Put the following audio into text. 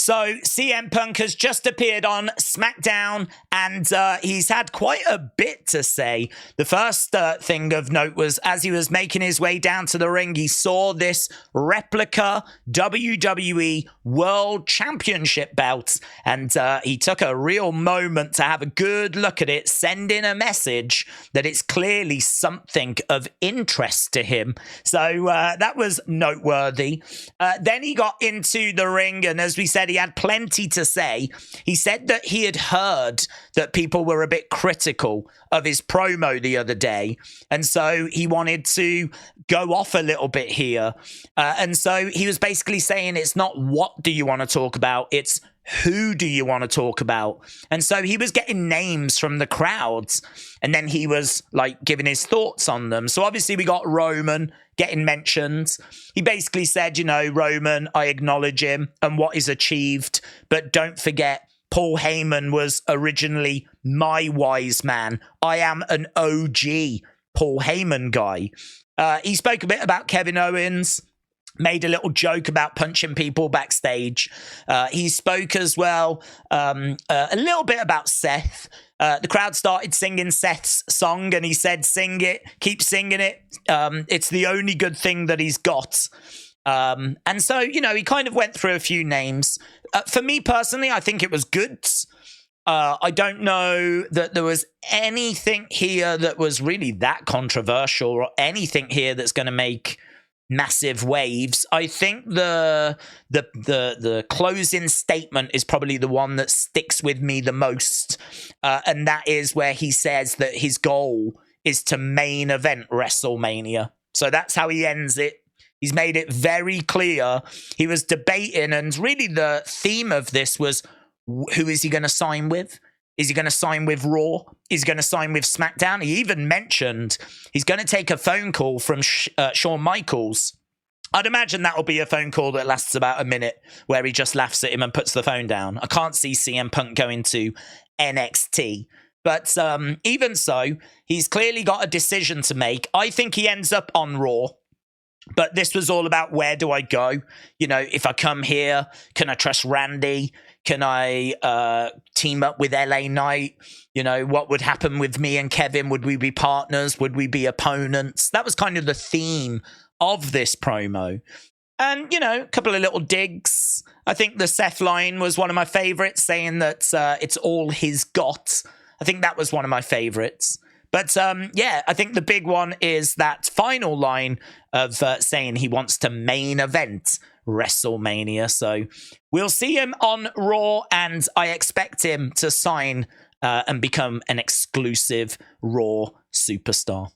So CM Punk has just appeared on SmackDown, and he's had quite a bit to say. The first thing of note was as he was making his way down to the ring, he saw this replica WWE World Championship belt, and he took a real moment to have a good look at it, sending a message that it's clearly something of interest to him. So that was noteworthy. Then he got into the ring, and as we said, he had plenty to say. He said that he had heard that people were a bit critical of his promo the other day, and so he wanted to go off a little bit here. And so he was basically saying it's not what do you want to talk about, it's who do you want to talk about? And so he was getting names from the crowds, and then he was like giving his thoughts on them. So obviously we got Roman getting mentioned. He basically said, you know, Roman, I acknowledge him and what he's achieved, but don't forget Paul Heyman was originally my wise man. I am an OG Paul Heyman guy. He spoke a bit about Kevin Owens, made a little joke about punching people backstage. He spoke as well a little bit about Seth. The crowd started singing Seth's song, and he said, sing it, keep singing it. It's the only good thing that he's got. And so, you know, he kind of went through a few names. For me personally, I think it was good. I don't know that there was anything here that was really that controversial or anything here that's going to make massive waves. I think the closing statement is probably the one that sticks with me the most, and that is where he says that his goal is to main event WrestleMania. So that's how he ends it. He's made it very clear. He was debating, and really the theme of this was, who is he going to sign with? Is he going to sign with Raw? Is he going to sign with SmackDown? He even mentioned he's going to take a phone call from Shawn Michaels. I'd imagine that'll be a phone call that lasts about a minute, where he just laughs at him and puts the phone down. I can't see CM Punk going to NXT. But even so, he's clearly got a decision to make. I think he ends up on Raw. But this was all about, where do I go? You know, if I come here, can I trust Randy? Can I team up with LA Knight? You know, what would happen with me and Kevin? Would we be partners? Would we be opponents? That was kind of the theme of this promo. And, you know, a couple of little digs. I think the Seth line was one of my favorites, saying that it's all he's got. I think that was one of my favorites. But, yeah, I think the big one is that final line of saying he wants to main event WrestleMania. So we'll see him on Raw, and I expect him to sign and become an exclusive Raw superstar.